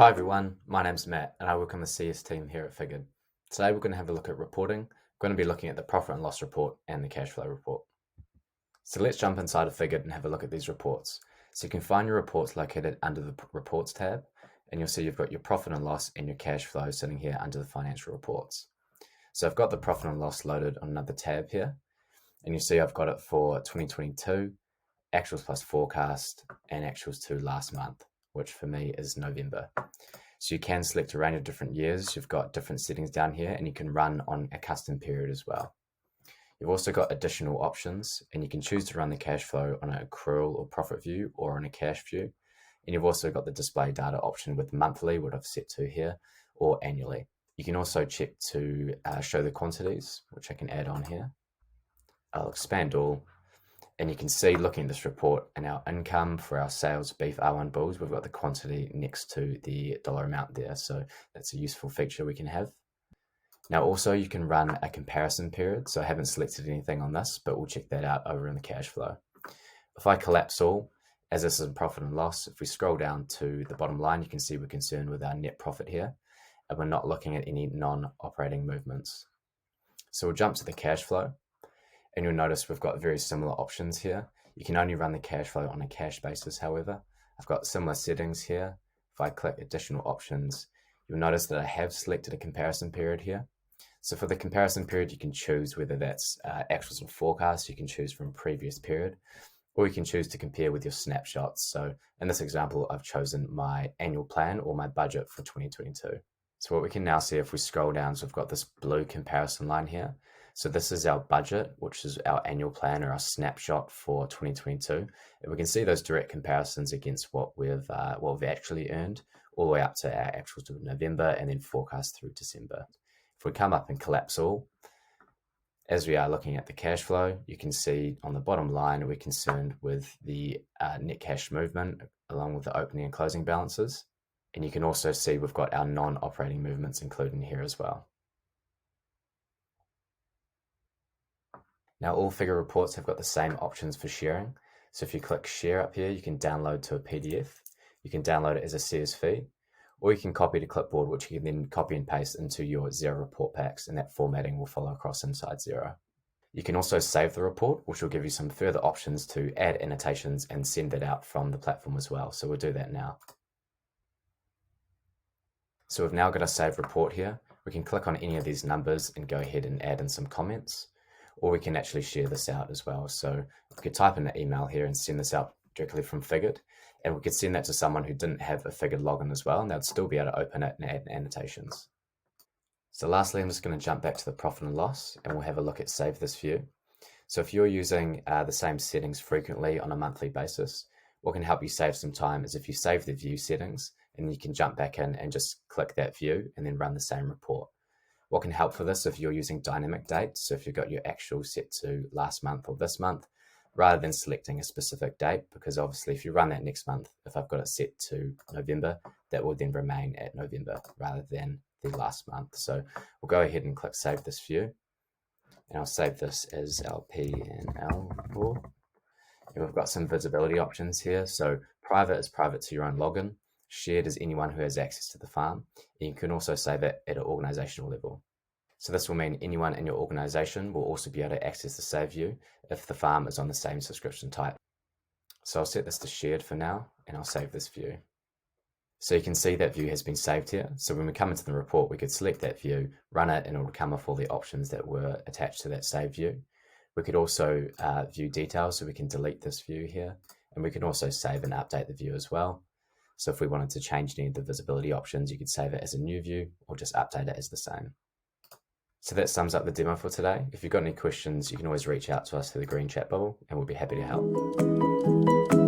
Hi everyone, my name's Matt and I work on the CS team here at Figured. Today we're going to have a look at reporting. We're going to be looking at the profit and loss report and the cash flow report. So let's jump inside of Figured and have a look at these reports. So you can find your reports located under the reports tab, and you'll see you've got your profit and loss and your cash flow sitting here under the financial reports. So I've got the profit and loss loaded on another tab here, and you see I've got it for 2022, actuals plus forecast, and actuals to last month, which for me is November. So you can select a range of different years. You've got different settings down here, and you can run on a custom period as well. You've also got additional options, and you can choose to run the cash flow on an accrual or profit view or on a cash view. And you've also got the display data option with monthly, what I've set to here, or annually. You can also check to show the quantities, which I can add on here. I'll expand all. And you can see, looking at this report, and our income for our sales beef R1 bulls, we've got the quantity next to the dollar amount there. So that's a useful feature we can have. Now also you can run a comparison period. So I haven't selected anything on this, but we'll check that out over in the cash flow. If I collapse all, as this is in profit and loss, if we scroll down to the bottom line, you can see we're concerned with our net profit here, and we're not looking at any non-operating movements. So we'll jump to the cash flow. And you'll notice we've got very similar options here. You can only run the cash flow on a cash basis, however. I've got similar settings here. If I click additional options, you'll notice that I have selected a comparison period here. So for the comparison period, you can choose whether that's actuals and forecasts. You can choose from previous period, or you can choose to compare with your snapshots. So in this example, I've chosen my annual plan or my budget for 2022. So what we can now see, if we scroll down, so we've got this blue comparison line here. So this is our budget, which is our annual plan or our snapshot for 2022. And we can see those direct comparisons against what we've actually earned, all the way up to our actuals to November and then forecast through December. If we come up and collapse all, as we are looking at the cash flow, you can see on the bottom line, we're concerned with the net cash movement along with the opening and closing balances. And you can also see we've got our non-operating movements included in here as well. Now all Figure reports have got the same options for sharing. So if you click share up here, you can download to a PDF, you can download it as a CSV, or you can copy to clipboard, which you can then copy and paste into your Xero report packs, and that formatting will follow across inside Xero. You can also save the report, which will give you some further options to add annotations and send that out from the platform as well. So we'll do that now. So we've now got a saved report here. We can click on any of these numbers and go ahead and add in some comments, or we can actually share this out as well. So we could type in an email here and send this out directly from Figured, and we could send that to someone who didn't have a Figured login as well, and they'd still be able to open it and add annotations. So lastly, I'm just going to jump back to the profit and loss, and we'll have a look at save this view. So if you're using the same settings frequently on a monthly basis, what can help you save some time is if you save the view settings, and you can jump back in and just click that view and then run the same report. What can help for this, if you're using dynamic dates, so if you've got your actual set to last month or this month, rather than selecting a specific date, because obviously if you run that next month, if I've got it set to November, that will then remain at November rather than the last month. So we'll go ahead and click save this view, and I'll save this as LP and L4. And we've got some visibility options here. So private is private to your own login. Shared is anyone who has access to the farm. And you can also save it at an organizational level. So this will mean anyone in your organization will also be able to access the save view if the farm is on the same subscription type. So I'll set this to shared for now, and I'll save this view. So you can see that view has been saved here. So when we come into the report, we could select that view, run it, and it will come off all the options that were attached to that save view. We could also view details, so we can delete this view here, and we can also save and update the view as well. So if we wanted to change any of the visibility options, you could save it as a new view or just update it as the same. So that sums up the demo for today. If you've got any questions, you can always reach out to us through the green chat bubble, and we'll be happy to help.